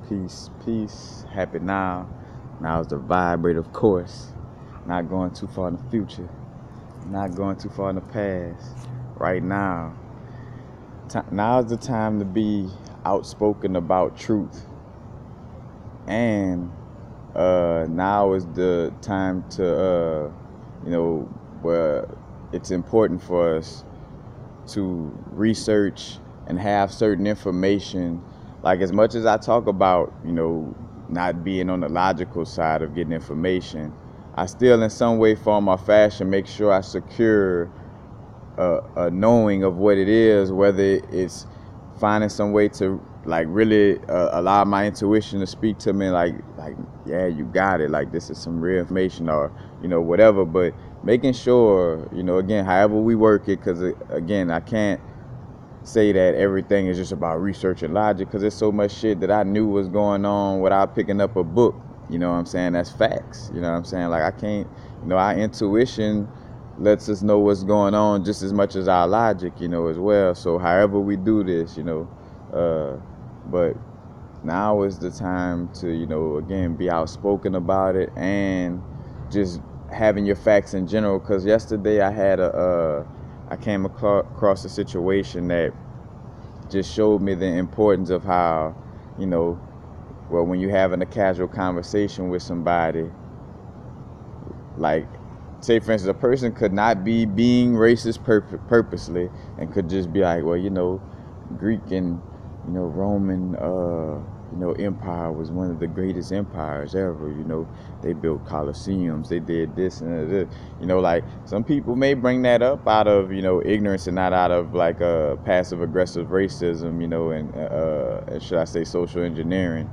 Peace, peace. Happy now. Now's the vibrate, of course. Not going too far in the future. Not going too far in the past. Right now. Now's the time to be outspoken about truth. And now is the time to, where it's important for us to research and have certain information. Like, as much as I talk about, not being on the logical side of getting information, I still in some way, form, or fashion make sure I secure a knowing of what it is, whether it's finding some way to like really allow my intuition to speak to me, like yeah, you got it, like this is some real information, or whatever. But making sure, again, however we work it, because again, I can't say that everything is just about research and logic, because there's so much shit that I knew was going on without picking up a book. You know what I'm saying? That's facts. You know what I'm saying? Like, I can't, our intuition lets us know what's going on just as much as our logic, as well. So however we do this, but now is the time to, again, be outspoken about it and just having your facts in general. Because yesterday I came across a situation that just showed me the importance of how, when you're having a casual conversation with somebody, like, say, for instance, a person could not be being racist purposely and could just be like, well, Greek and, Roman, empire was one of the greatest empires ever. They built colosseums, they did this and this. Like, some people may bring that up out of, ignorance and not out of like passive aggressive racism, and should I say social engineering.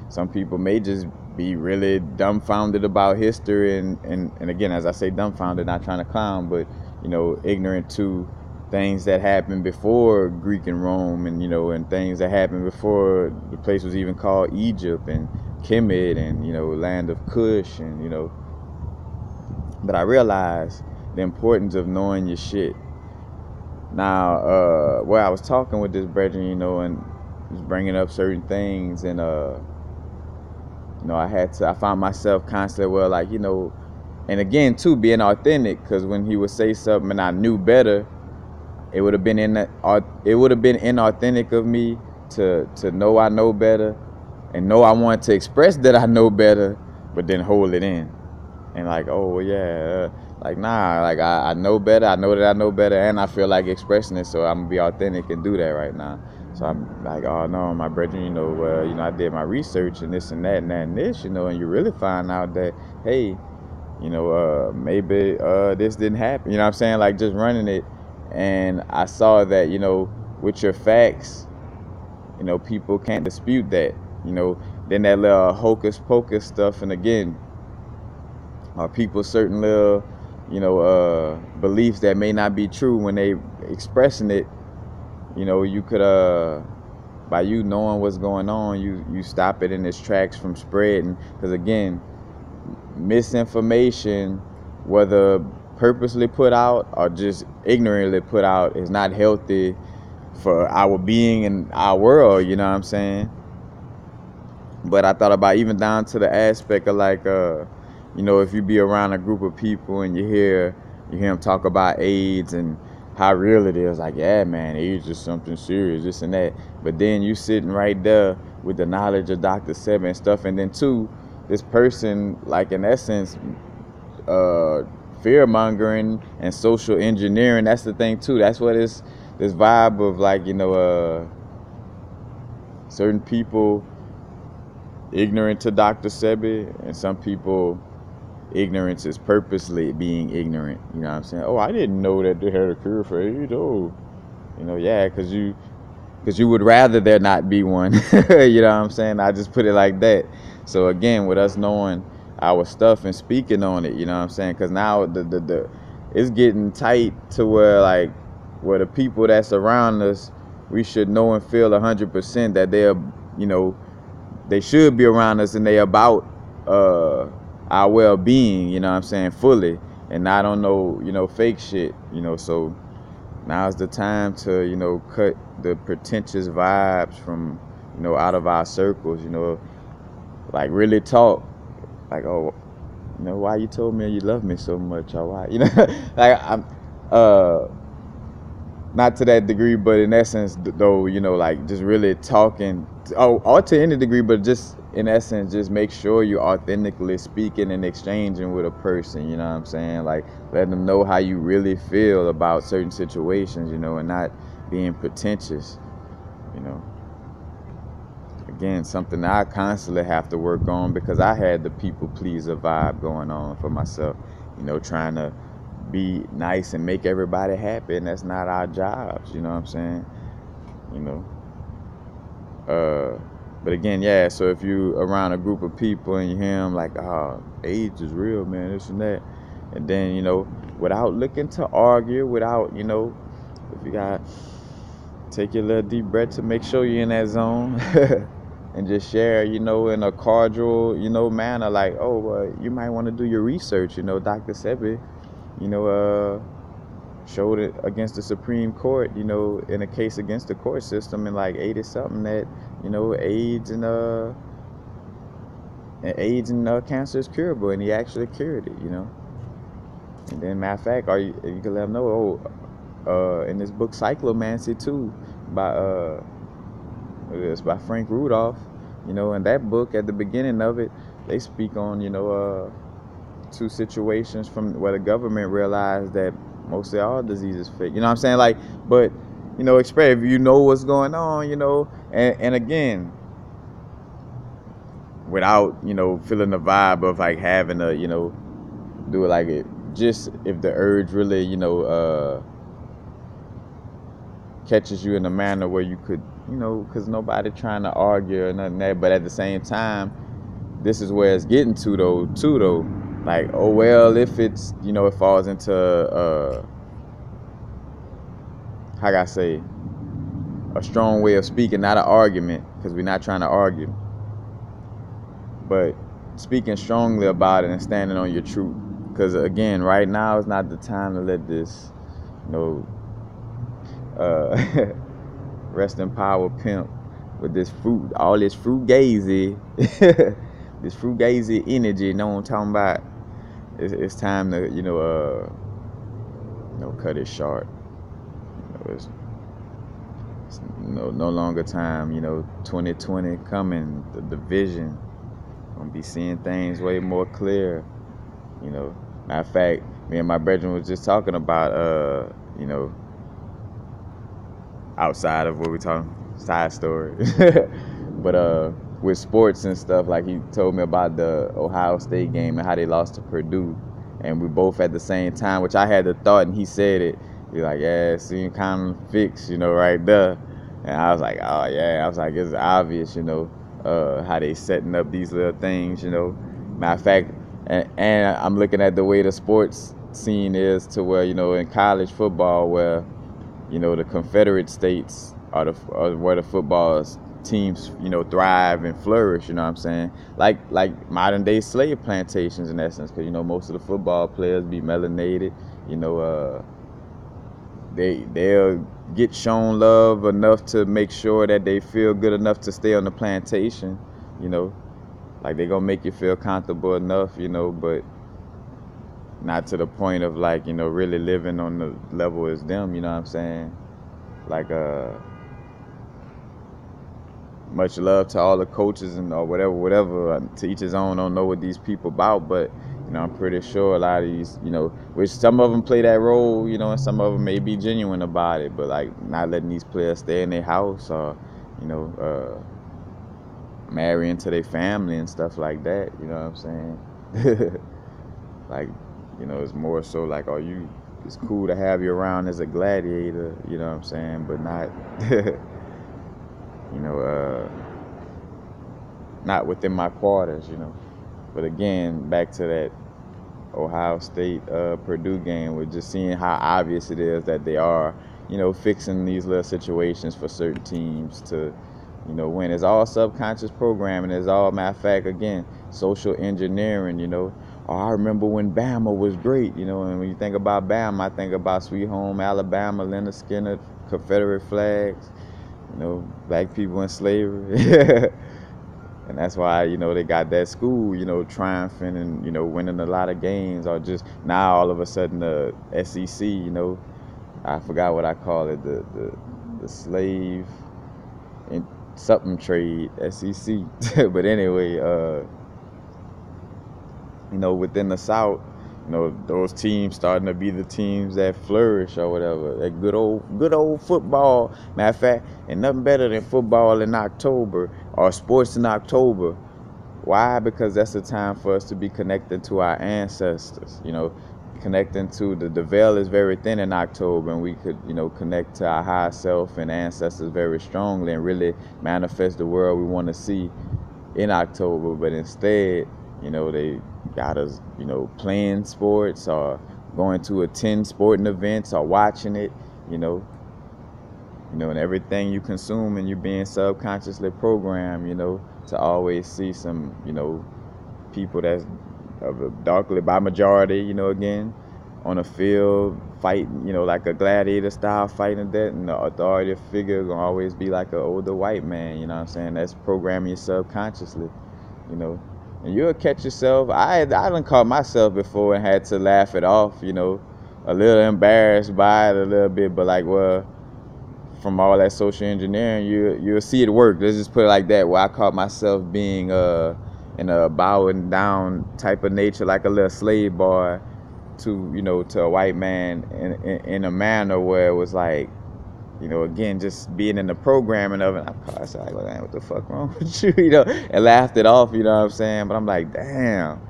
Some people may just be really dumbfounded about history and again, as I say, dumbfounded, not trying to clown, but ignorant to things that happened before Greek and Rome, and and things that happened before the place was even called Egypt and Kemet and land of Kush, and but I realized the importance of knowing your shit. Now, I was talking with this brethren, and was bringing up certain things, and I found myself constantly, and again too, being authentic, because when he would say something and I knew better, it would have been inauthentic of me to know I know better and know I want to express that I know better, but then hold it in and like, oh yeah, like nah, like I know better, I know that I know better, and I feel like expressing it, so I'm gonna be authentic and do that right now. So I'm like, oh no, my brethren, I did my research and this and that and that and this, and you really find out that, hey, maybe this didn't happen. You know what I'm saying? Like, just running it. And I saw that, with your facts, people can't dispute that. Then that little hocus pocus stuff, and again, people's certain little, beliefs that may not be true when they expressing it. You could, by you knowing what's going on, you stop it in its tracks from spreading. Because again, misinformation, whether purposely put out or just ignorantly put out, is not healthy for our being and our world, you know what I'm saying? But I thought about even down to the aspect of like, if you be around a group of people and you hear them talk about AIDS and how real it is, like, yeah, man, AIDS is something serious, this and that. But then you sitting right there with the knowledge of Dr. Sebi and stuff, and then too, this person, like, in essence, fear mongering and social engineering. That's the thing too. That's what is this vibe of like, certain people ignorant to Dr. Sebi, and some people ignorance is purposely being ignorant. You know what I'm saying? Oh, I didn't know that they had a cure for AIDS. Oh, yeah, because you would rather there not be one. You know what I'm saying? I just put it like that. So again, with us knowing our stuff and speaking on it, you know what I'm saying? Because now the it's getting tight to where the people that's around us, we should know and feel 100% that they're, they should be around us and they about our well-being, you know what I'm saying, fully, and not on no fake shit, Now's the time to, cut the pretentious vibes from you know, out of our circles, you know, like really talk, like, oh, you know, why you told me you love me so much, or why, you know, like I'm, not to that degree, but in essence, though, you know, like just really talking, or to any degree, but just in essence, just make sure you're authentically speaking and exchanging with a person, you know what I'm saying? Like letting them know how you really feel about certain situations, you know, and not being pretentious, you know. Again, something that I constantly have to work on because I had the people pleaser vibe going on for myself, you know, trying to be nice and make everybody happy, and that's not our jobs, you know what I'm saying? You know. But again, yeah, so if you around a group of people and you hear them like, oh, AIDS is real, man, this and that, and then, you know, without looking to argue, without, you know, if you got take your little deep breath to make sure you're in that zone and just share, you know, in a cordial, you know, manner, like, oh, you might want to do your research, you know, Dr. Sebi, you know, showed it against the Supreme Court, you know, in a case against the court system in like 80 something that, you know, AIDS and cancer is curable, and he actually cured it, you know. And then matter of fact, you can let them know, in this book Cyclomancy too, by Frank Rudolph, you know, in that book at the beginning of it, they speak on, you know, two situations from where the government realized that mostly all diseases fake. You know what I'm saying? Like, but, you know, if you know what's going on, you know, and again, without, you know, feeling the vibe of like having to, you know, do it like it, just if the urge really, you know, catches you in a manner where you could, you know, because nobody trying to argue or nothing that, but at the same time, this is where it's getting to though, like, oh well, if it's, you know, it falls into how can I say, a strong way of speaking, not an argument, because we're not trying to argue, but speaking strongly about it and standing on your truth. Because again, right now is not the time to let this, you know, rest in power pimp with this fruit, all this fruitgazy, this fruitgazy energy. You know what I'm talking about? It's time to, you know, cut it short. You know, it's no longer time. You know, 2020 coming. The vision. Gonna be seeing things way more clear. You know, matter of fact, me and my brethren was just talking about, you know, outside of what we talking, side story, but with sports and stuff, like he told me about the Ohio State game and how they lost to Purdue, and we both at the same time, which I had the thought, and he said it. He's like, yeah, it seemed kind of fixed, you know, right there. And I was like, oh yeah, I was like, it's obvious, you know, how they setting up these little things, you know. Matter of fact, and I'm looking at the way the sports scene is to where, you know, in college football, where, you know, the Confederate States are where the football teams, you know, thrive and flourish, you know what I'm saying? Like modern day slave plantations in essence, because, you know, most of the football players be melanated, you know, they'll get shown love enough to make sure that they feel good enough to stay on the plantation, you know, like they gonna make you feel comfortable enough, you know, but not to the point of like, you know, really living on the level as them, you know what I'm saying? Like, much love to all the coaches and or whatever, to each his own. Don't know what these people about, but, you know, I'm pretty sure a lot of these, you know, which some of them play that role, you know, and some of them may be genuine about it, but like not letting these players stay in their house or, you know, marry into their family and stuff like that, you know what I'm saying? Like, you know, it's more so like, it's cool to have you around as a gladiator, you know what I'm saying, but not, you know, not within my quarters, you know. But again, back to that Ohio State Purdue game, with just seeing how obvious it is that they are, you know, fixing these little situations for certain teams to, you know, win. It's all subconscious programming. It's all, matter of fact, again, social engineering, you know. Oh, I remember when Bama was great, you know, and when you think about Bama, I think about Sweet Home Alabama, Leonard Skinner, Confederate flags, You know, black people in slavery. And that's why, you know, they got that school, you know, triumphing and, you know, winning a lot of games, or just now all of a sudden the SEC, you know, I forgot what I call it, the slave and something trade, SEC. But anyway, you know, within the South, you know, those teams starting to be the teams that flourish or whatever. That good old football. Matter of fact, and nothing better than football in October or sports in October. Why? Because that's the time for us to be connected to our ancestors. You know, connecting to the veil is very thin in October, and we could, you know, connect to our higher self and ancestors very strongly and really manifest the world we want to see in October. But instead, you know, they got us, you know, playing sports or going to attend sporting events or watching it, you know, and everything you consume, and you're being subconsciously programmed, you know, to always see some, you know, people that's darkly by majority, you know, again, on a field fighting, you know, like a gladiator style fighting that, and the authority figure gonna always be like an older white man, you know what I'm saying? That's programming you subconsciously, you know. And you'll catch yourself. I done caught myself before and had to laugh it off, you know, a little embarrassed by it a little bit, but like, well, from all that social engineering, you'll see it work. Let's just put it like that. Where I caught myself being in a bowing down type of nature, like a little slave boy to, you know, to a white man in a manner where it was like, you know, again, just being in the programming of it. I said, like, well, man, what the fuck wrong with you? You know, and laughed it off, you know what I'm saying? But I'm like, damn,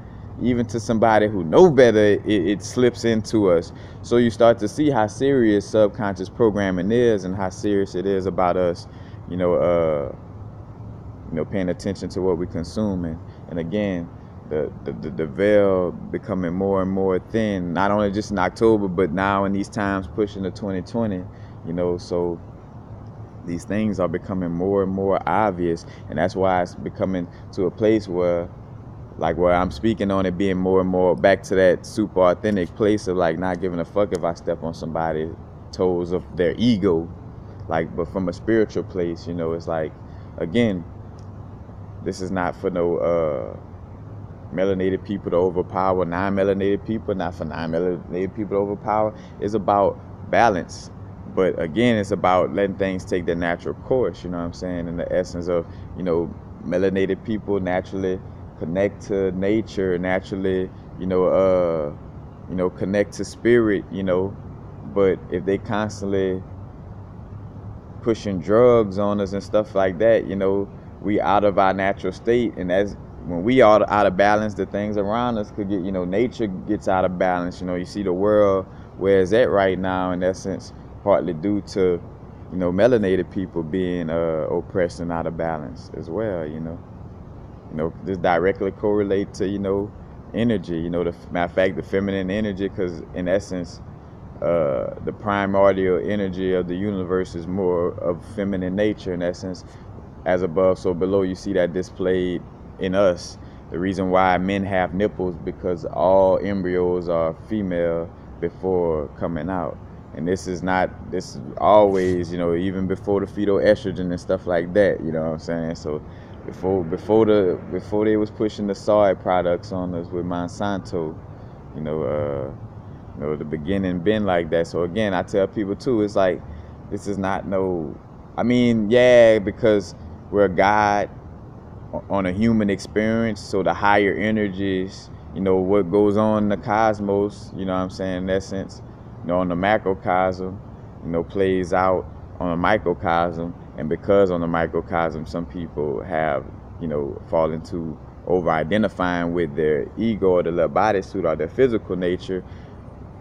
even to somebody who know better, it slips into us. So you start to see how serious subconscious programming is, and how serious it is about us, you know, paying attention to what we're consuming. And again, the veil becoming more and more thin, not only just in October, but now in these times pushing to 2020, you know, so these things are becoming more and more obvious. And that's why it's becoming to a place where, like, where I'm speaking on it being more and more back to that super authentic place of like not giving a fuck if I step on somebody's toes of their ego, like, but from a spiritual place, you know. It's like, again, this is not for no melanated people to overpower non-melanated people, not for non-melanated people to overpower. It's about balance. But again, it's about letting things take their natural course, you know what I'm saying? In the essence of, you know, melanated people naturally connect to nature, naturally, you know, connect to spirit, you know. But if they constantly pushing drugs on us and stuff like that, you know, we out of our natural state. And as when we are out of balance, the things around us could get, you know, nature gets out of balance. You know, you see the world where it's at right now, in essence, partly due to, you know, melanated people being oppressed and out of balance as well, you know. You know, this directly correlate to, you know, energy, you know, the matter of fact, the feminine energy, because in essence, the primordial energy of the universe is more of feminine nature, in essence. As above, so below. You see that displayed in us. The reason why men have nipples, because all embryos are female before coming out. And this is always, you know, even before the fetal estrogen and stuff like that, you know what I'm saying? So before they was pushing the soy products on us with Monsanto, you know, the beginning been like that. So again, I tell people too, it's like, this is not no, I mean, yeah, because we're a God on a human experience, so the higher energies, you know, what goes on in the cosmos, you know what I'm saying, in essence, you know, on the macrocosm, you know, plays out on a microcosm. And because on the microcosm, some people have, you know, fall into over-identifying with their ego or the little bodysuit or their physical nature,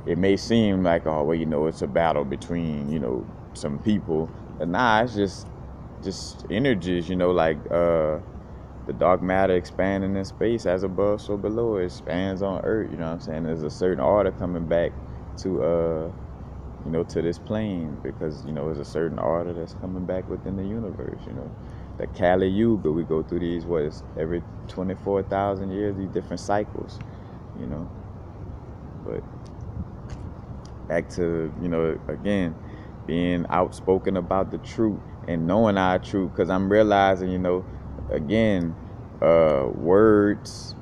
it may seem like, oh, well, you know, it's a battle between, you know, some people. But nah, it's just energies, you know, like the dark matter expanding in space, as above, so below. It expands on Earth, you know what I'm saying? There's a certain order coming back to, you know, to this plane, because, you know, there's a certain order that's coming back within the universe, you know. The Kali Yuga, we go through these, every 24,000 years, these different cycles, you know. But back to, you know, again, being outspoken about the truth and knowing our truth, because I'm realizing, again, words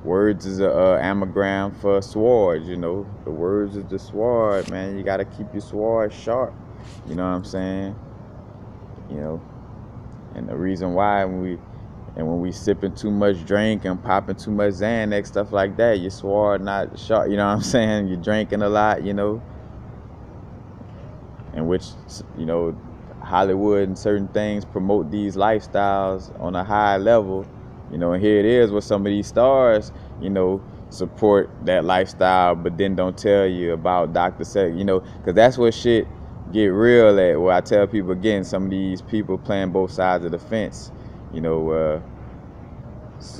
is a anagram for sword. The words is the sword, man. You gotta keep your sword sharp. You know what I'm saying? And the reason why when we sipping too much drink and popping too much Xanax, stuff like that, your sword not sharp. You know what I'm saying? You're drinking a lot, and which, Hollywood and certain things promote these lifestyles on a high level, and here it is with some of these stars, support that lifestyle, but then don't tell you about Dr. Sex, because that's what shit get real at. Where I tell people, again, some of these people playing both sides of the fence,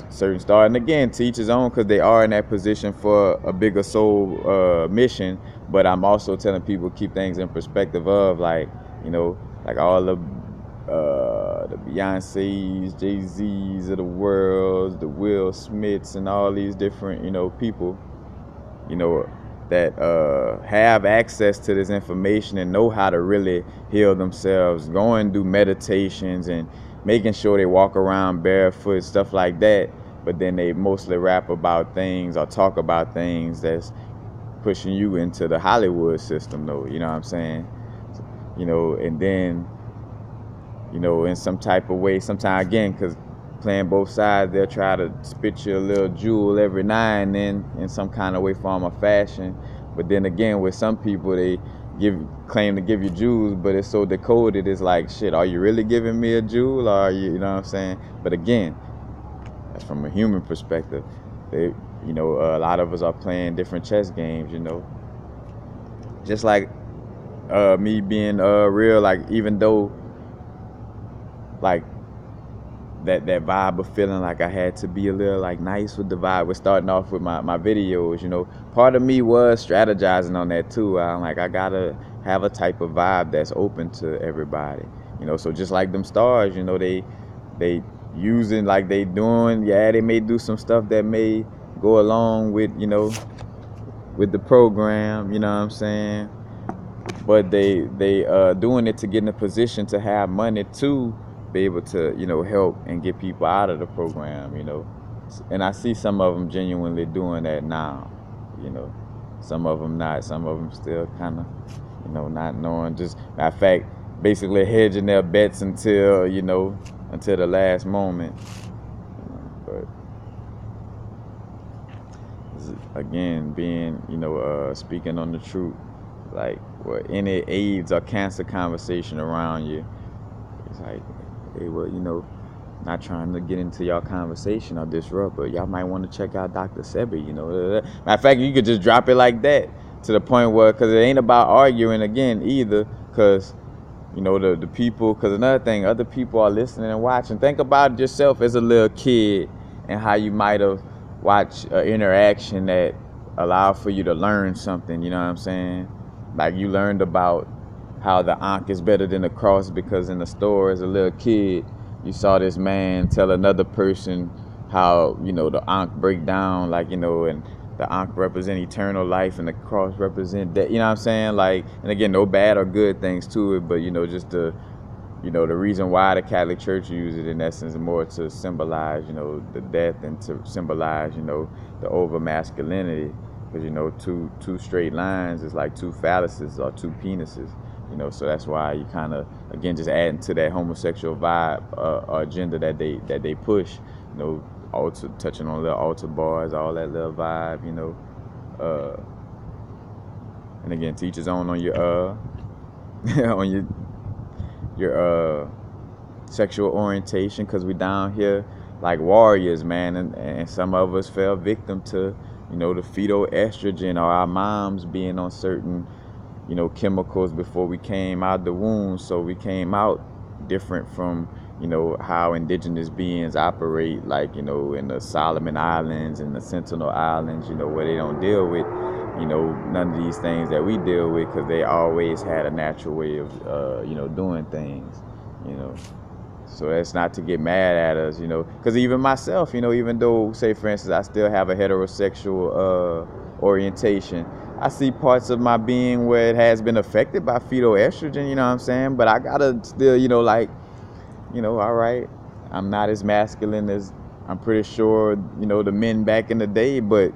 certain stars, and again, to each his own, because they are in that position for a bigger soul mission. But I'm also telling people, keep things in perspective of, like all the Beyoncés, Jay-Z's of the world, the Will Smiths, and all these different, people, that have access to this information and know how to really heal themselves, go and do meditations and making sure they walk around barefoot, stuff like that. But then they mostly rap about things or talk about things that's pushing you into the Hollywood system, though. You know what I'm saying? And then, in some type of way, sometimes, again, because playing both sides, they'll try to spit you a little jewel every now and then in some kind of way, form, or fashion. But then again, with some people, they claim to give you jewels, but it's so decoded. It's like, shit, are you really giving me a jewel, or are you know what I'm saying? But again, that's from a human perspective. A lot of us are playing different chess games, just like me being real, like, even though, like, that vibe of feeling like I had to be a little, like, nice with the vibe, with starting off with my videos, part of me was strategizing on that too. I'm like, I gotta have a type of vibe that's open to everybody, so just like them stars, they using, like they doing, they may do some stuff that may go along with, with the program, you know what I'm saying? But they doing it to get in a position to have money to be able to, help and get people out of the program, And I see some of them genuinely doing that now, Some of them not. Some of them still kind of, not knowing. Just, matter of fact, basically hedging their bets until, until the last moment. But again, being, speaking on the truth, like, any AIDS or cancer conversation around you, it's like, hey, well, not trying to get into y'all conversation or disrupt, but y'all might want to check out Dr. Sebi, Matter of fact, you could just drop it like that, to the point where, because it ain't about arguing again either, because, the people, because another thing, other people are listening and watching. Think about yourself as a little kid and how you might have watched an interaction that allowed for you to learn something, you know what I'm saying? Like, you learned about how the Ankh is better than the cross because in the store as a little kid, you saw this man tell another person how, the Ankh break down, like, and the Ankh represent eternal life and the cross represent that, you know what I'm saying? Like, and again, no bad or good things to it, but, just the reason why the Catholic Church uses it, in essence, more to symbolize, the death, and to symbolize, the over masculinity. Because, two straight lines is like two phalluses or two penises, so that's why you kind of, again, just adding to that homosexual vibe or agenda that they push, altar, touching on little altar bars, all that little vibe, and again, teach his own on your on your sexual orientation, because we down here like warriors, man, and some of us fell victim to, the fetal estrogen, or our moms being on certain, chemicals before we came out the womb. So we came out different from, how indigenous beings operate, like, in the Solomon Islands and the Sentinel Islands, where they don't deal with, none of these things that we deal with, because they always had a natural way of, doing things, So that's not to get mad at us, because even myself, even though, say, for instance, I still have a heterosexual orientation, I see parts of my being where it has been affected by fetal estrogen, you know what I'm saying? But I gotta still, like, all right, I'm not as masculine as I'm pretty sure, the men back in the day, but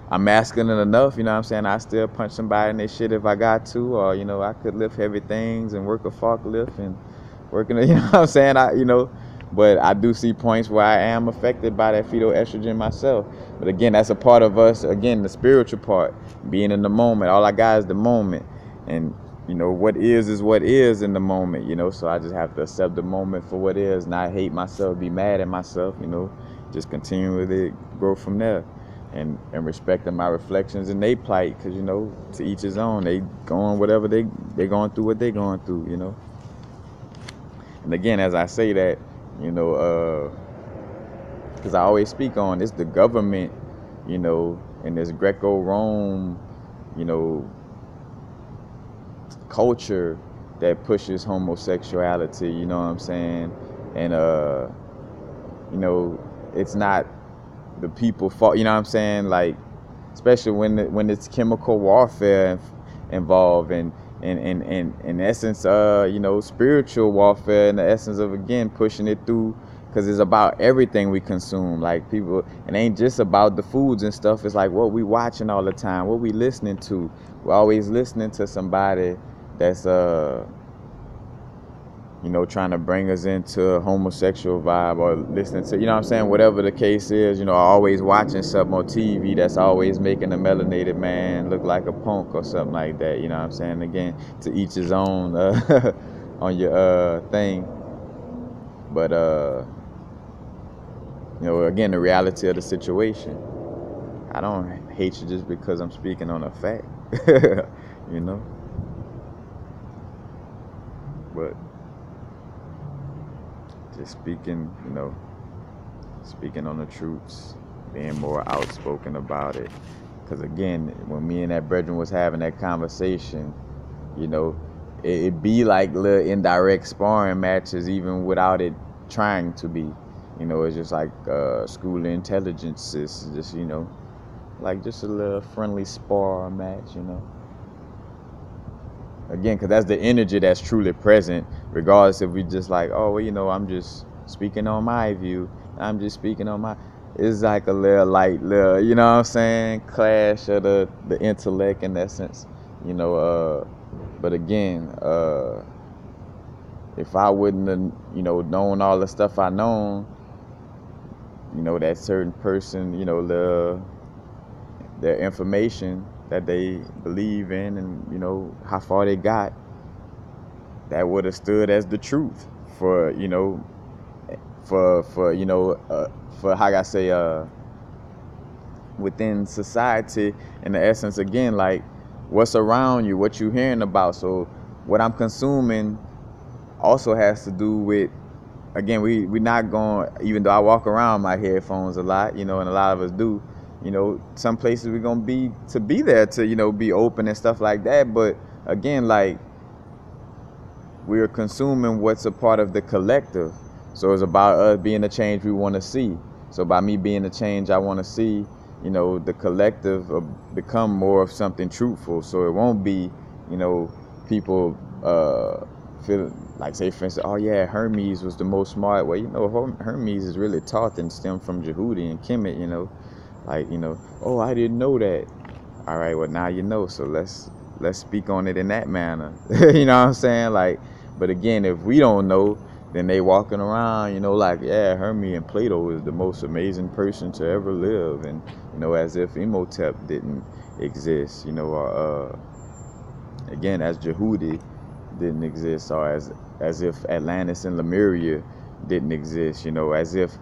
I'm masculine enough, you know what I'm saying? I still punch somebody in their shit if I got to, or, I could lift heavy things and work a forklift and working, you know what I'm saying? But I do see points where I am affected by that fetal estrogen myself. But again, that's a part of us, again, the spiritual part, being in the moment. All I got is the moment. And, what is what is in the moment, so I just have to accept the moment for what is, not hate myself, be mad at myself, just continue with it, grow from there. And respecting my reflections and they plight, because, to each his own. They going whatever they going through what they going through, And again, as I say that, because I always speak on it's the government, and this Greco-Rome, culture that pushes homosexuality, you know what I'm saying? And it's not the people fault, you know what I'm saying? Like, especially when it's chemical warfare involved, and in essence, spiritual warfare, in the essence of, again, pushing it through, because it's about everything we consume. Like, people, it ain't just about the foods and stuff. It's like what we watching all the time, what we listening to. We're always listening to somebody that's trying to bring us into a homosexual vibe, or listening to, you know what I'm saying, whatever the case is, always watching something on TV that's always making a melanated man look like a punk or something like that, you know what I'm saying? Again, to each his own on your thing. But, again, the reality of the situation. I don't hate you just because I'm speaking on a fact, But just speaking on the truths, being more outspoken about it. Because again, when me and that brethren was having that conversation, it be like little indirect sparring matches, even without it trying to be. It's just like school of intelligence. It's just, like just a little friendly spar match, Again, because that's the energy that's truly present, regardless if we just like, oh, well, I'm just speaking on my view. I'm just speaking on my... It's like a little light, little, you know what I'm saying, clash of the intellect in essence, But again, if I wouldn't have, known all the stuff I known, that certain person, their information that they believe in, and how far they got, that would have stood as the truth for for how I say within society, in the essence, again, like what's around you, what you hearing about. So what I'm consuming also has to do with, again, we not going, even though I walk around my headphones a lot, and a lot of us do, some places we're going to be there to, be open and stuff like that. But again, like, we're consuming what's a part of the collective. So it's about us being the change we want to see. So by me being the change I want to see, the collective will become more of something truthful. So it won't be, people feel like, say, for instance, oh yeah, Hermes was the most smart. Well, Hermes is really taught and stemmed from Jehudi and Kemet, like, oh, I didn't know that. All right, well, now you know, so let's speak on it in that manner. You know what I'm saying? Like, but again, if we don't know, then they walking around, like, yeah, Hermes and Plato is the most amazing person to ever live, and as if Imhotep didn't exist, or again, as Jehudi didn't exist, or as if Atlantis and Lemuria didn't exist, as if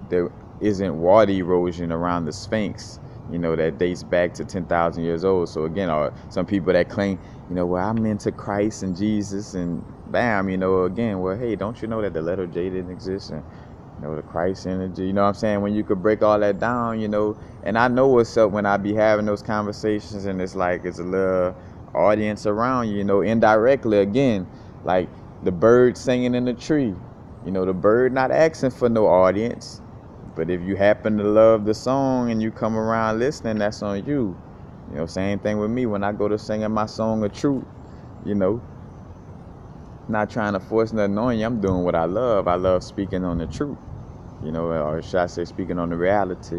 there isn't water erosion around the Sphinx, that dates back to 10,000 years old. So again, some people that claim, well, I'm into Christ and Jesus, and bam, again, well, hey, don't you know that the letter J didn't exist, and the Christ energy, what I'm saying? When you could break all that down, and I know what's up when I be having those conversations, and it's like it's a little audience around you, indirectly, again, like the bird singing in the tree, the bird not asking for no audience. But if you happen to love the song and you come around listening, that's on you. You know, same thing with me when I go to singing my song of truth, you know, not trying to force nothing on you. I'm doing what I love. I love speaking on the truth, you know, or should I say speaking on the reality,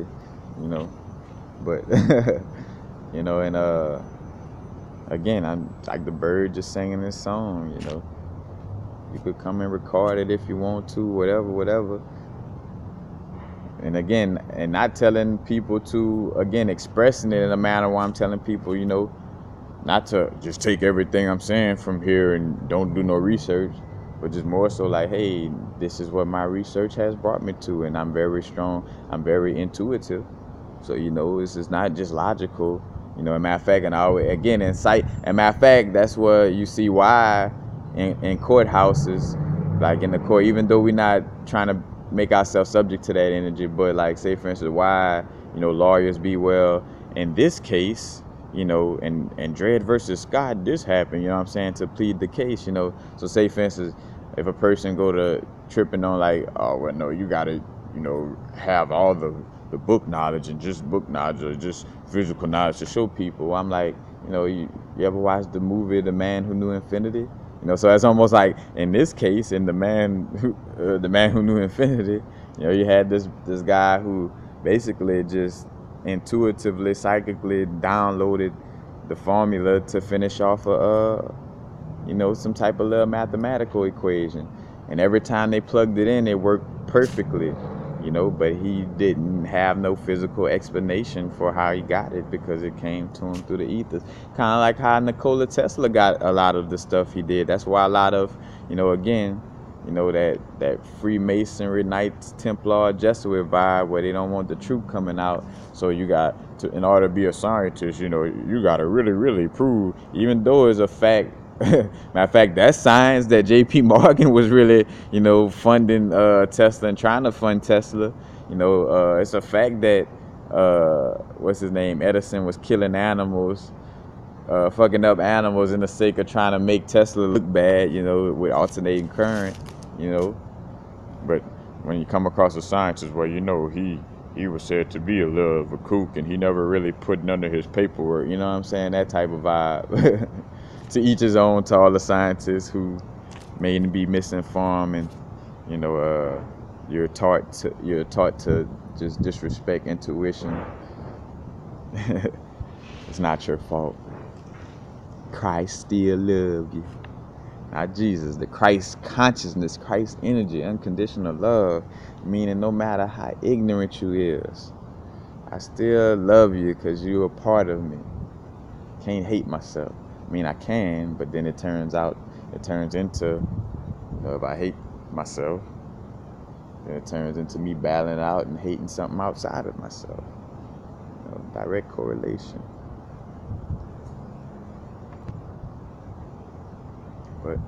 you know. But, you know, and again, I'm like the bird just singing this song, you know. You could come and record it if you want to, whatever. And again, and not telling people to, again, expressing it in a manner where I'm telling people, you know, not to just take everything I'm saying from here and don't do no research, but just more so like, hey, this is what my research has brought me to, and I'm very strong, I'm very intuitive. So, you know, this is not just logical, you know. As a matter of fact, and I always, again, insight, as a matter of fact, that's what you see why in courthouses, like in the court, even though we're not trying to make ourselves subject to that energy, but like, say, for instance, why, you know, lawyers be, well, in this case, you know, and Dred versus Scott, this happened, you know what I'm saying, to plead the case, you know. So say, for instance, if a person go to tripping on like, oh, well, no, you gotta, you know, have all the book knowledge and just book knowledge or just physical knowledge to show people. I'm like, you know, you ever watch the movie The Man Who Knew Infinity? You know, so it's almost like in this case, in the man who knew infinity, you know, you had this guy who basically just intuitively, psychically downloaded the formula to finish off you know, some type of little mathematical equation, and every time they plugged it in, it worked perfectly, you know. But he didn't have no physical explanation for how he got it because it came to him through the ethers. Kind of like how Nikola Tesla got a lot of the stuff he did. That's why a lot of, you know, again, you know, that Freemasonry, Knights Templar, Jesuit vibe where they don't want the truth coming out. So you got to, in order to be a scientist, you know, you got to really prove, even though it's a fact. Matter of fact, that science that J.P. Morgan was really, you know, funding Tesla and trying to fund Tesla. You know, it's a fact that what's his name, Edison, was killing animals, fucking up animals in the sake of trying to make Tesla look bad. You know, with alternating current. You know, but when you come across a scientist, well, you know, he was said to be a little of a kook, and he never really put none of his paperwork. You know what I'm saying? That type of vibe. To each his own, to all the scientists who may be misinformed, and you know, you're taught to just disrespect intuition. It's not your fault. Christ still love you. Not Jesus, the Christ consciousness, Christ energy, unconditional love, meaning no matter how ignorant you is, I still love you because you're a part of me. Can't hate myself. I mean, I can, but then it turns into, you know, if I hate myself, then it turns into me battling out and hating something outside of myself. You know, direct correlation. But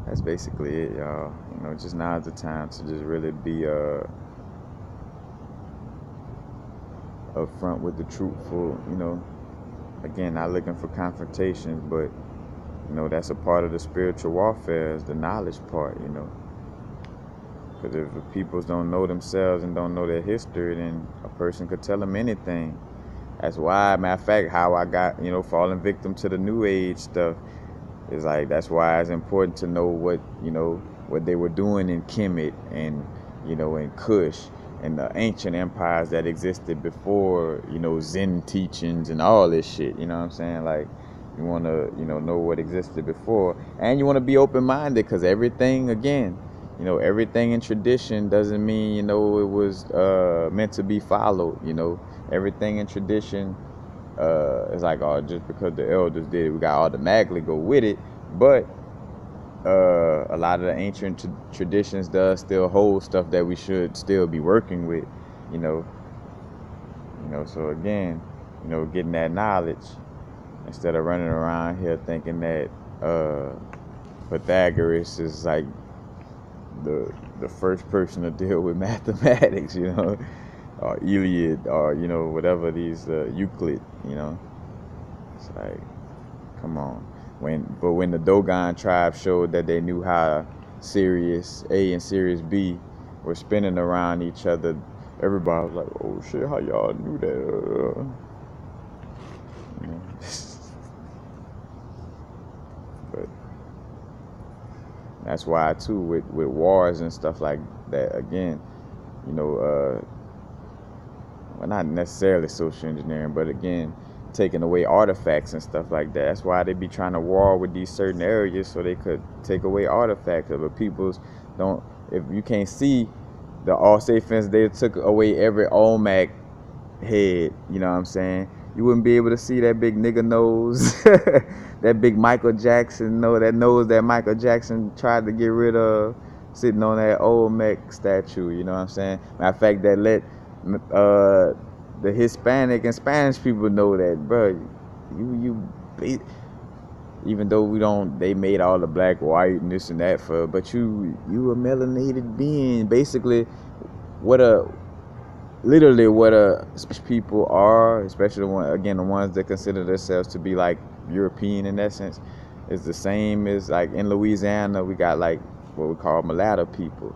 that's basically it, y'all. You know, just now's the time to just really be upfront with the truthful, you know. Again, not looking for confrontations, but, you know, that's a part of the spiritual warfare, is the knowledge part, you know. Because if the people don't know themselves and don't know their history, then a person could tell them anything. That's why, matter of fact, how I got, you know, falling victim to the New Age stuff is like, that's why it's important to know what, you know, what they were doing in Kemet and, you know, in Kush and the ancient empires that existed before, you know, Zen teachings and all this shit, you know what I'm saying? Like, you want to, you know what existed before, and you want to be open-minded, because everything, again, you know, everything in tradition doesn't mean, you know, it was meant to be followed, you know. Everything in tradition is like, oh, just because the elders did it, we got automatically go with it. But a lot of the ancient traditions does still hold stuff that we should still be working with, you know. So again, you know, getting that knowledge instead of running around here thinking that Pythagoras is like the first person to deal with mathematics, you know, or Iliad, or, you know, whatever these Euclid, you know. It's like, come on. But when the Dogon tribe showed that they knew how Sirius A and Sirius B were spinning around each other, everybody was like, oh shit, how y'all knew that? You know? But that's why too with wars and stuff like that, again, you know, well, not necessarily social engineering, but again, taking away artifacts and stuff like that. That's why they be trying to war with these certain areas so they could take away artifacts. But people's don't, if you can't see the all safe fence, they took away every Olmec head, you know what I'm saying? You wouldn't be able to see that big nigga nose, that big Michael Jackson, that nose that Michael Jackson tried to get rid of, sitting on that Olmec statue, you know what I'm saying? Matter of fact, that let the Hispanic and Spanish people know that, bro, even though they made all the black, white, and this and that but you a melanated being. Basically, literally what people are, especially the ones that consider themselves to be like European in essence, is the same as like in Louisiana we got like what we call mulatto people.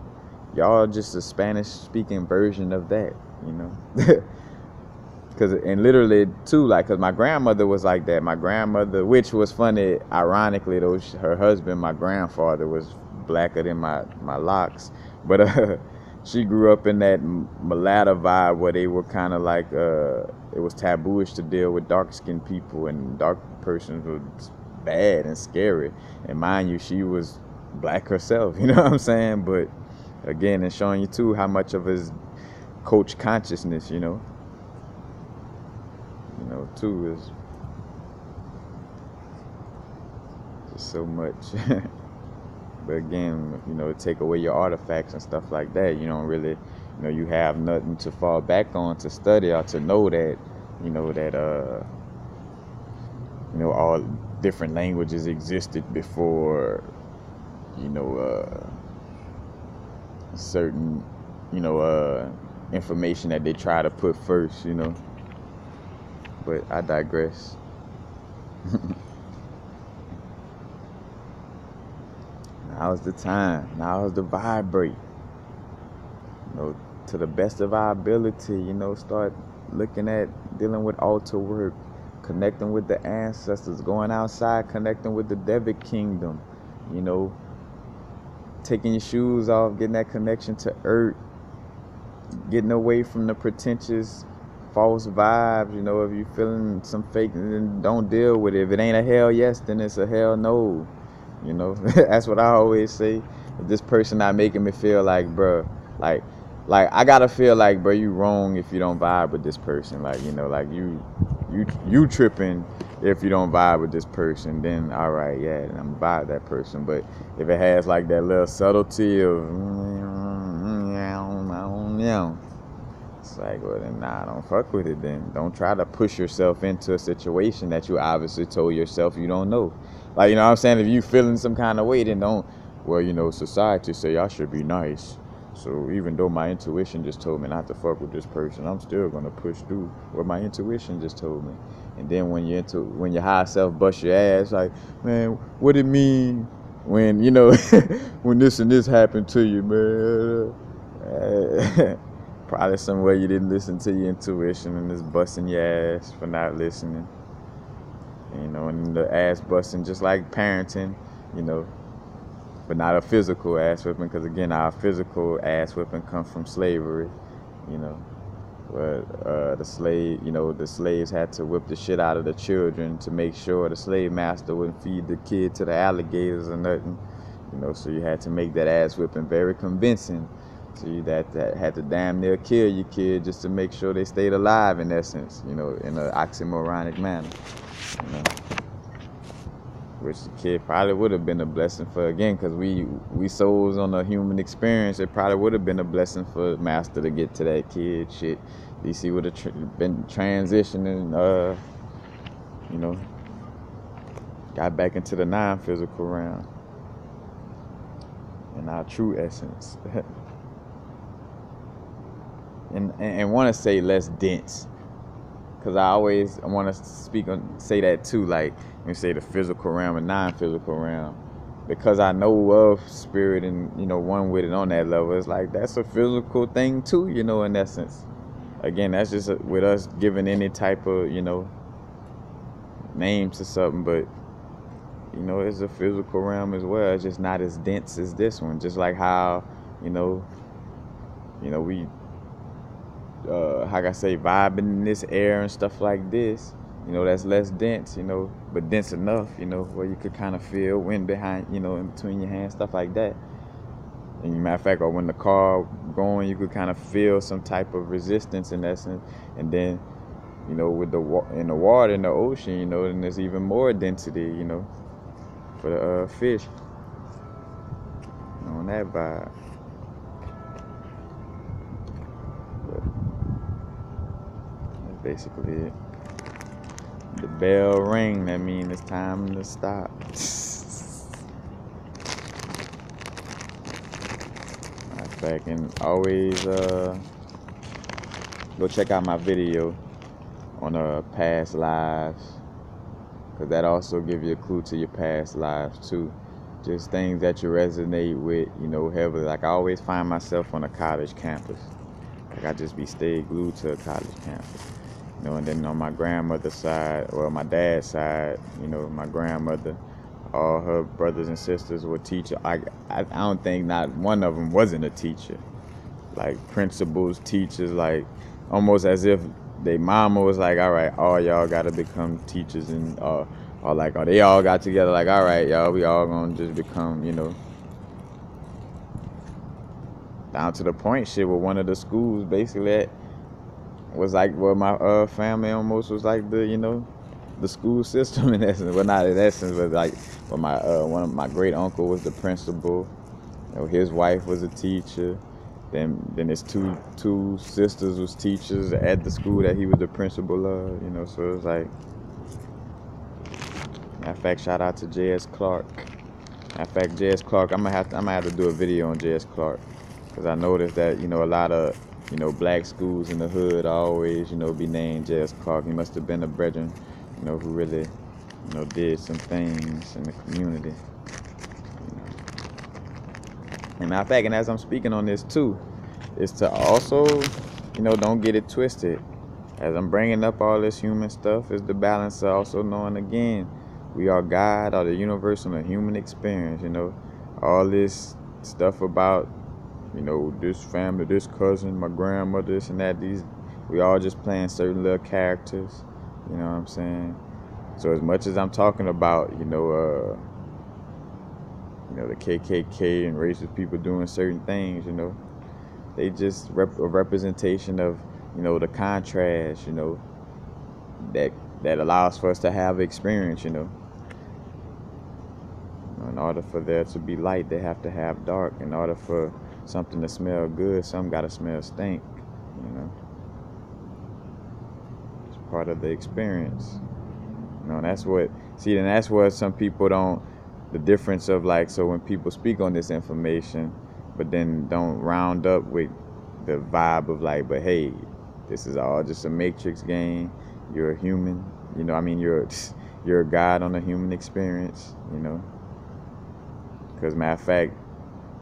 Y'all just a Spanish speaking version of that, you know. And literally too, like, cause my grandmother was like that. My grandmother, which was funny, ironically though, her husband, my grandfather, was blacker than my locks, but she grew up in that mulatto vibe where they were kind of like it was tabooish to deal with dark-skinned people, and dark persons was bad and scary. And mind you, she was black herself, you know what I'm saying? But again, it's showing you too how much of his coach consciousness, you know, too, is just so much. But again, take away your artifacts and stuff like that, you don't really, you have nothing to fall back on to study or to know that, all different languages existed before, certain, information that they try to put first, But I digress. Now's the time. Now's the vibrate. To the best of our ability, start looking at dealing with altar work, connecting with the ancestors, going outside, connecting with the Devic kingdom, taking your shoes off, getting that connection to earth, getting away from the pretentious false vibes. If you feeling some fake, then don't deal with it. If it ain't a hell yes, then it's a hell no. That's what I always say. If this person not making me feel like, bruh, like I gotta feel like, bro, you wrong if you don't vibe with this person. Like, like you tripping if you don't vibe with this person. Then all right, yeah, I'm vibe that person. But if it has like that little subtlety of, it's like, well, then nah, don't fuck with it then. Don't try to push yourself into a situation that you obviously told yourself you don't know. Like, you know what I'm saying? If you feeling some kind of way, then don't, well, society say I should be nice. So even though my intuition just told me not to fuck with this person, I'm still going to push through what my intuition just told me. And then when your high self busts your ass, like, man, what it mean when, when this and this happened to you, man? Probably somewhere you didn't listen to your intuition and it's busting your ass for not listening. And the ass busting just like parenting, but not a physical ass whipping, because again, our physical ass whipping comes from slavery, But the slaves had to whip the shit out of the children to make sure the slave master wouldn't feed the kid to the alligators or nothing, So you had to make that ass whipping very convincing. So you that had to damn near kill your kid just to make sure they stayed alive, in essence, in an oxymoronic manner, Which the kid probably would have been a blessing for, again, because we souls on a human experience. It probably would have been a blessing for master to get to that kid. Shit, DC would have been transitioning, got back into the non-physical realm in our true essence. And want to say less dense, because I always want to say that too, like when you say the physical realm and non-physical realm, because I know of spirit and one with it on that level. It's like that's a physical thing too, in essence. Again, that's just with us giving any type of names to something, but you know, it's a physical realm as well. It's just not as dense as this one. Just like how, you know, we how can I say, vibing in this air and stuff like this. You know, that's less dense, you know, but dense enough, you know, where you could kind of feel wind behind, you know, in between your hands, stuff like that. And matter of fact, or when the car going, you could kind of feel some type of resistance in essence. And then, you know, with in the water, in the ocean, you know, then there's even more density, you know, for the fish. On that vibe. But that's basically it. The bell ring, that means it's time to stop. Matter of fact, and always go check out my video on past lives, because that also give you a clue to your past lives too. Just things that you resonate with, you know, heavily. Like I always find myself on a college campus. Like I just be stayed glued to a college campus. You know, and then on my grandmother's side, or my dad's side, you know, my grandmother, all her brothers and sisters were teachers. I don't think not one of them wasn't a teacher. Like principals, teachers, like almost as if their mama was like, all right, all y'all got to become teachers, and or like, or they all got together like, all right, y'all, we all gonna just become, you know, down to the point shit with one of the schools basically at, was like, well, my family almost was like the, you know, the school system in essence. Well, not in essence, but like, well, my one of my great uncle was the principal. You know, his wife was a teacher. Then his two sisters was teachers at the school that he was the principal of. You know, so it was like. Matter of fact, shout out to J.S. Clark. Matter of fact, J.S. Clark, I'm gonna have to do a video on J.S. Clark, because I noticed that, you know, a lot of, you know, black schools in the hood always, you know, be named J.S. Clark. He must have been a brethren, you know, who really, you know, did some things in the community. You know. And matter of fact, and as I'm speaking on this too, is to also, you know, don't get it twisted. As I'm bringing up all this human stuff, is the balance of also knowing again, we are God or the universe and a human experience, you know. All this stuff about, you know, this family, this cousin, my grandmother, this and that, we all just playing certain little characters, you know what I'm saying? So as much as I'm talking about, you know, the KKK and racist people doing certain things, you know, they just a representation of, you know, the contrast, you know, that allows for us to have experience, you know. In order for there to be light, they have to have dark. In order for something to smell good, some gotta smell stink, you know. It's part of the experience. You know, and that's what some people don't, the difference of like, so when people speak on this information, but then don't round up with the vibe of like, but hey, this is all just a matrix game. You're a human, you know, I mean, you're a god on a human experience, you know. Because matter of fact,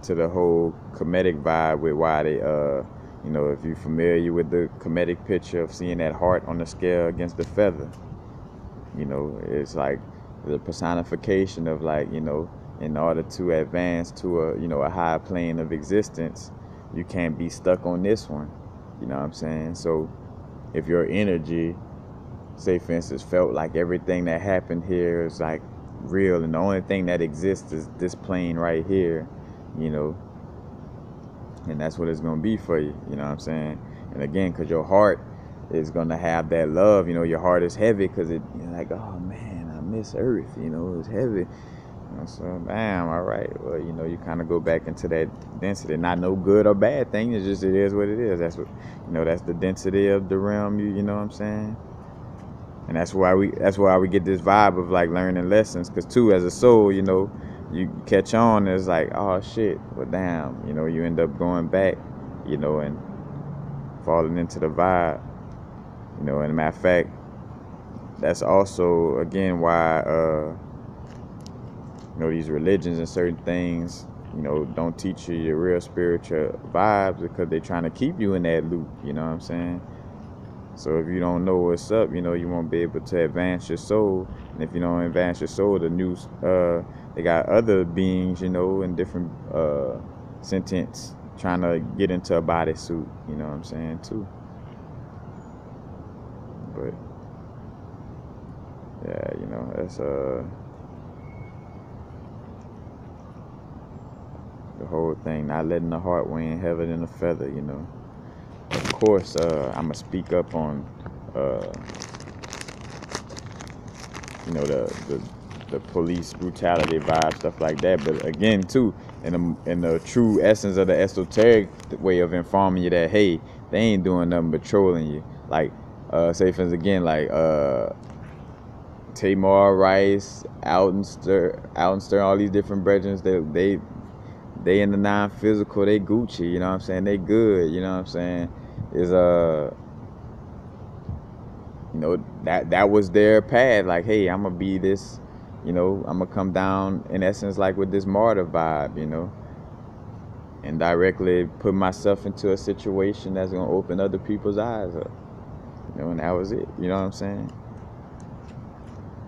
to the whole comedic vibe with why they, you know, if you're familiar with the comedic picture of seeing that heart on the scale against the feather, you know, it's like the personification of like, you know, in order to advance to a, you know, a higher plane of existence, you can't be stuck on this one, you know what I'm saying? So if your energy, say for instance, felt like everything that happened here is like real and the only thing that exists is this plane right here, you know, and that's what it's gonna be for you, you know what I'm saying? And again, because your heart is gonna have that love, you know, your heart is heavy because you're like, oh man, I miss Earth, you know, it's heavy, you know, so damn, all right, well, you know, you kind of go back into that density, not no good or bad thing, it's just, it is what it is. That's what, you know, that's the density of the realm, you know what I'm saying? And that's why we get this vibe of like learning lessons, because too, as a soul, you know, you catch on, it's like, oh shit, well damn, you know, you end up going back, you know, and falling into the vibe, you know. And a matter of fact, that's also again why you know, these religions and certain things, you know, don't teach you your real spiritual vibes, because they're trying to keep you in that loop, you know what I'm saying? So if you don't know what's up, you know, you won't be able to advance your soul. And if you don't advance your soul, they got other beings, you know, in different sentience trying to get into a bodysuit, you know what I'm saying, too. But yeah, you know, that's the whole thing, not letting the heart weigh heavier than a feather, you know. Of course, I'm gonna speak up on you know, the police brutality vibe, stuff like that. But again, too, in the true essence of the esoteric way of informing you that, hey, they ain't doing nothing but trolling you. Like, say for instance, again, like Tamar Rice, Alton Stern, all these different brethren, they in the non-physical, they Gucci, you know what I'm saying? They good, you know what I'm saying? Is you know, that was their path. Like, hey, I'm gonna be this, you know, I'm gonna come down in essence like with this martyr vibe, you know, and directly put myself into a situation that's gonna open other people's eyes up, you know, and that was it, you know what I'm saying?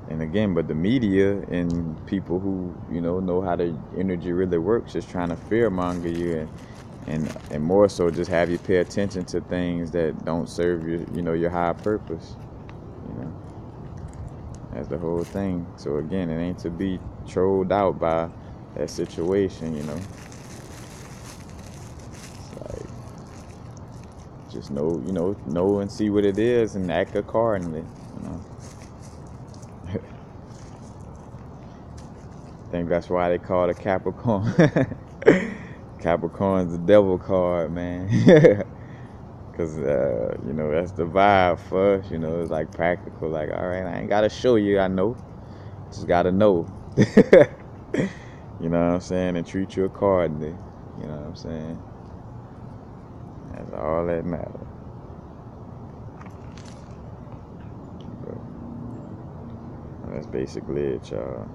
And again, but the media and people who, you know how the energy really works, just trying to fearmonger you and more so just have you pay attention to things that don't serve your, you know, your higher purpose, you know. That's the whole thing. So again, it ain't to be trolled out by that situation, you know. It's like, just know and see what it is and act accordingly, you know. I think that's why they call it a Capricorn. Capricorn's the devil card, man. Because, you know, that's the vibe for us, you know. It's like practical, like, all right, I ain't got to show you, I know. Just got to know. You know what I'm saying? And treat you accordingly. You know what I'm saying? That's all that matters. But that's basically it, y'all.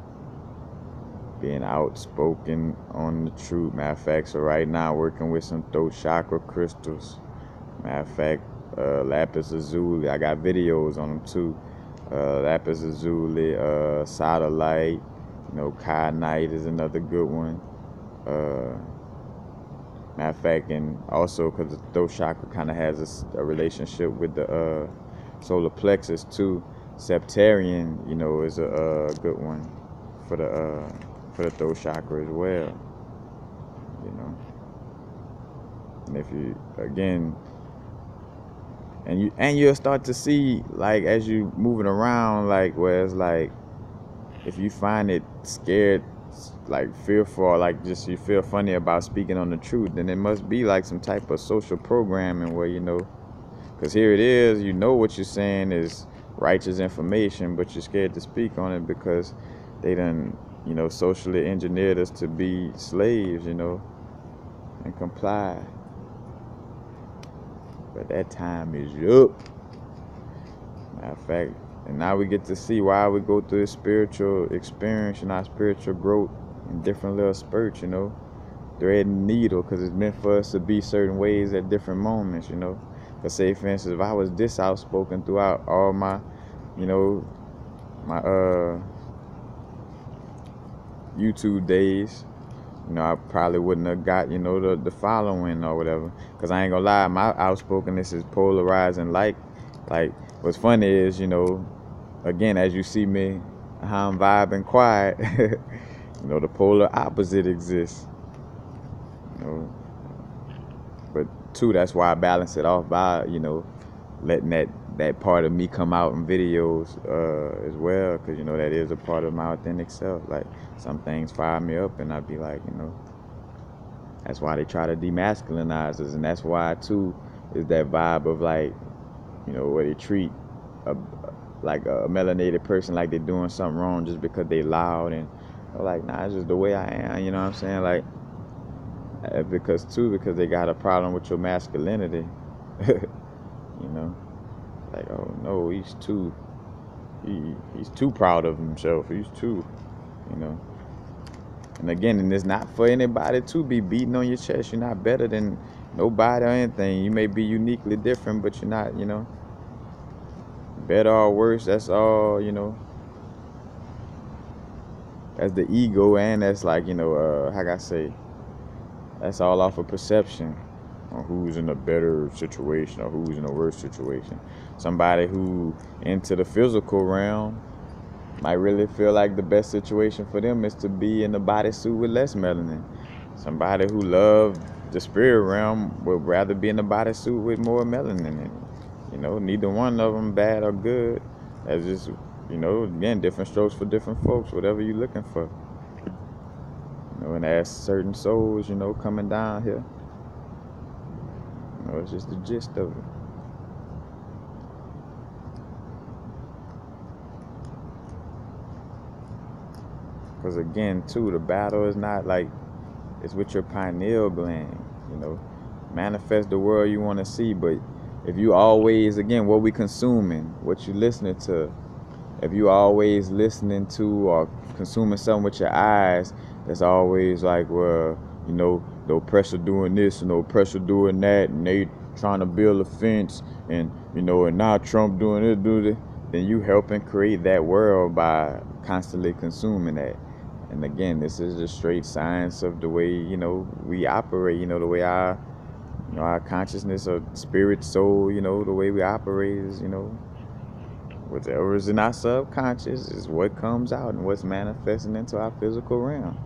Being outspoken on the truth. Matter of fact, so right now working with some throat chakra crystals. Matter of fact, lapis lazuli. I got videos on them too. Lapis lazuli, satellite, you know, kyanite is another good one. Matter of fact, and also because the throat chakra kind of has a relationship with the solar plexus too. Septarian, you know, is a good one for the throat chakra as well. You know, and if you again. And you'll start to see, like, as you moving around, like, where it's like, if you find it scared, like fearful, like just you feel funny about speaking on the truth, then it must be like some type of social programming where, you know, because here it is, you know what you're saying is righteous information, but you're scared to speak on it because they done, you know, socially engineered us to be slaves, you know, and comply. But that time is up. Matter of fact, and now we get to see why we go through this spiritual experience and our spiritual growth in different little spurts, you know. Thread and needle, because it's meant for us to be certain ways at different moments, you know. Because say, for instance, if I was this outspoken throughout all my, you know, my YouTube days, you know, I probably wouldn't have got, you know, the following or whatever. Because I ain't gonna lie, my outspokenness is polarizing. Like, what's funny is, you know, again, as you see me, how I'm vibing quiet, you know, the polar opposite exists. You know, but too, that's why I balance it off by, you know, letting that part of me come out in videos as well, because, you know, that is a part of my authentic self. Like, some things fire me up and I'd be like, you know, that's why they try to demasculinize us, and that's why too is that vibe of, like, you know, where they treat like a melanated person like they're doing something wrong just because they loud, and they're like, nah, it's just the way I am, you know what I'm saying? Like, because they got a problem with your masculinity. You know, like, oh no, he's too proud of himself, he's too, you know. And again, and it's not for anybody to be beating on your chest. You're not better than nobody or anything. You may be uniquely different, but you're not, you know. better or worse, that's all, you know, that's the ego, and that's like, you know, how can I say, that's all off of perception on who's in a better situation or who's in a worse situation. Somebody who into the physical realm might really feel like the best situation for them is to be in a bodysuit with less melanin. Somebody who loves the spirit realm would rather be in a bodysuit with more melanin in it. You know, neither one of them bad or good. That's just, you know, again, different strokes for different folks, whatever you're looking for. You know, and as certain souls, you know, coming down here. You know, it's just the gist of it. Because again, too, the battle is not like, it's with your pineal gland, you know. Manifest the world you want to see, but if you always, again, what we consuming, what you listening to, if you always listening to or consuming something with your eyes, that's always like, well, you know, the oppressor doing this and the oppressor doing that, and they trying to build a fence, and, you know, and now Trump doing this, then you helping create that world by constantly consuming that. And again, this is the straight science of the way, you know, we operate, you know, the way our, you know, our consciousness or spirit, soul, you know, the way we operate is, you know, whatever is in our subconscious is what comes out and what's manifesting into our physical realm.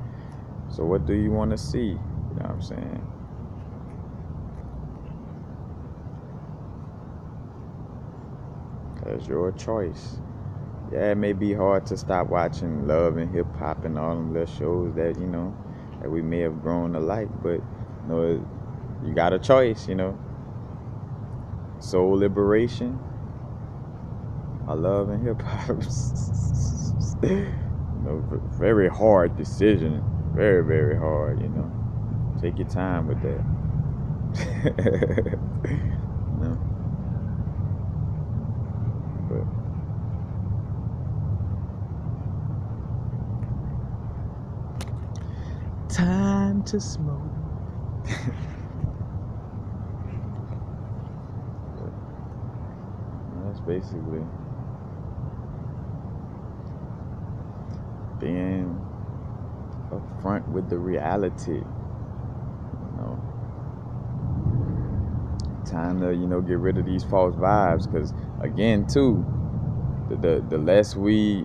So what do you want to see? You know what I'm saying? That's your choice. Yeah, it may be hard to stop watching Love and Hip Hop and all them little shows that, you know, that we may have grown to like, but, you know, you got a choice, you know. Soul liberation or Love and Hip Hop. You know, very hard decision. Very, very hard, you know. Take your time with that. You know? But time to smoke. That's basically being upfront with the reality. You know, time to, you know, get rid of these false vibes, because again, too, the less we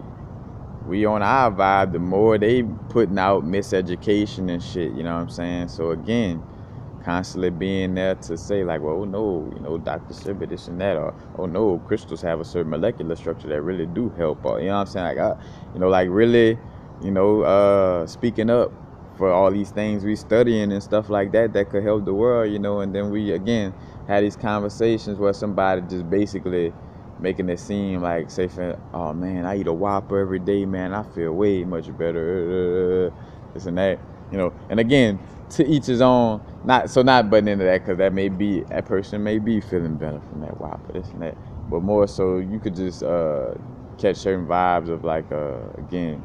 on our vibe, the more they putting out miseducation and shit, you know what I'm saying? So again, constantly being there to say like, well, oh no, you know, Dr. Sibby, this and that, or oh no, crystals have a certain molecular structure that really do help, or, you know what I'm saying? Like, you know, like really, you know, speaking up for all these things we studying and stuff like that could help the world, you know. And then we again had these conversations where somebody just basically making it seem like, say, oh man, I eat a Whopper every day, man, I feel way much better, this and that, you know. And again, to each his own. Not butting into that, because that person may be feeling better from that Whopper, this and that. But more so, you could just catch certain vibes of like, again,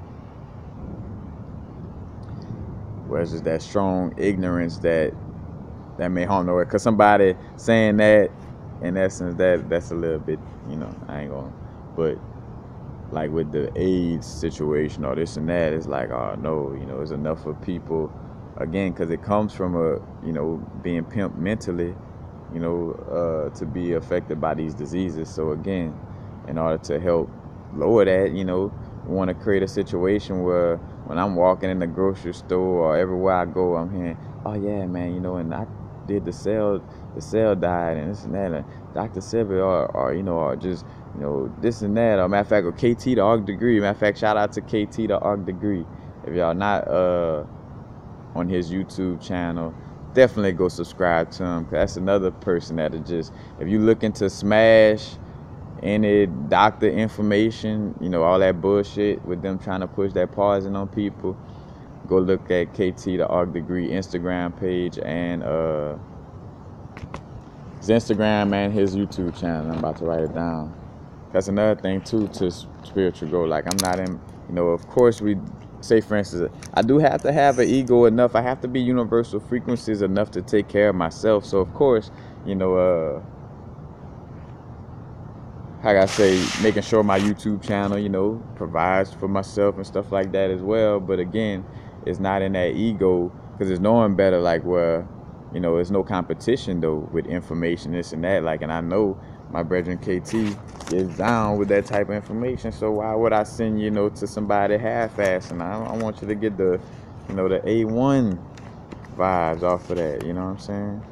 where it's just that strong ignorance that may harm nowhere. Because somebody saying that, in essence, that's a little bit, you know, I ain't gonna, but like with the AIDS situation or this and that, it's like, oh no, you know, there's enough of people, again, because it comes from you know, being pimped mentally, you know, to be affected by these diseases. So again, in order to help lower that, you know, we want to create a situation where when I'm walking in the grocery store or everywhere I go, I'm hearing, oh yeah, man, you know, and I did the cell diet and this and that, and Dr. Sibby, or you know, or just, you know, this and that, or matter of fact, or KT the Arc Degree. Matter of fact, shout out to KT the Arc Degree. If y'all not on his YouTube channel, definitely go subscribe to him, because that's another person that just, if you looking to smash any doctor information, you know, all that bullshit with them trying to push that poison on people, go look at KT the Arc Degree Instagram page and his Instagram and his YouTube channel. I'm about to write it down. That's another thing too to spiritual growth. Like, I'm not in, you know, of course we say, for instance, I do have to have an ego enough. I have to be universal frequencies enough to take care of myself. So of course, you know, like I say, making sure my YouTube channel, you know, provides for myself and stuff like that as well. But again, it's not in that ego, because it's knowing better, like, where, you know, there's no competition though with information, this and that. Like, and I know my brethren KT is down with that type of information. So why would I send, you know, to somebody half-assed? And I want you to get the, you know, the A1 vibes off of that. You know what I'm saying?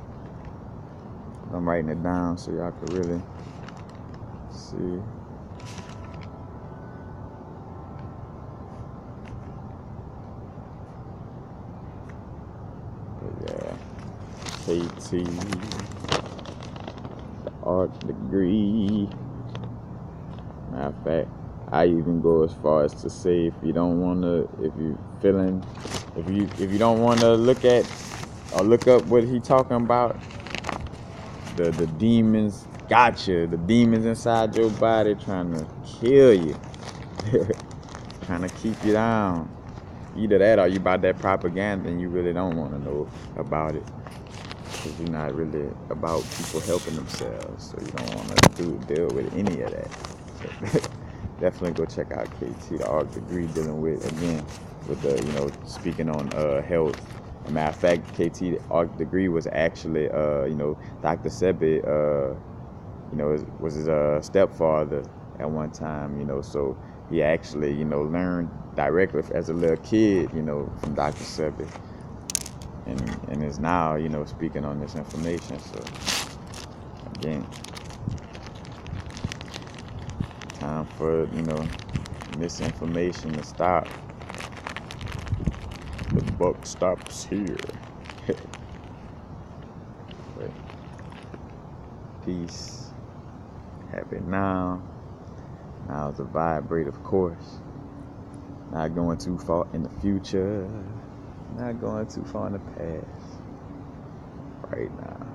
I'm writing it down so y'all can really see. But yeah, KT, the art degree. Matter of fact, I even go as far as to say, if you don't want to, if you don't want to look at or look up what he talking about, the demons got you. The demons inside your body trying to kill you, trying to keep you down. Either that, or you about that propaganda and you really don't want to know about it, because you're not really about people helping themselves, so you don't want to deal with any of that. So definitely go check out KT, the art degree, dealing with, again, with the, you know, speaking on health. As a matter of fact, KT, the art degree was actually, you know, Dr. Sebi, you know, was his stepfather at one time, you know, so he actually, you know, learned directly as a little kid, you know, from Dr. Sebi, and is now, you know, speaking on this information. So again, time for, you know, misinformation to stop. The buck stops here. But peace. Happy now. Now's the vibrate, of course. Not going too far in the future. Not going too far in the past. Right now.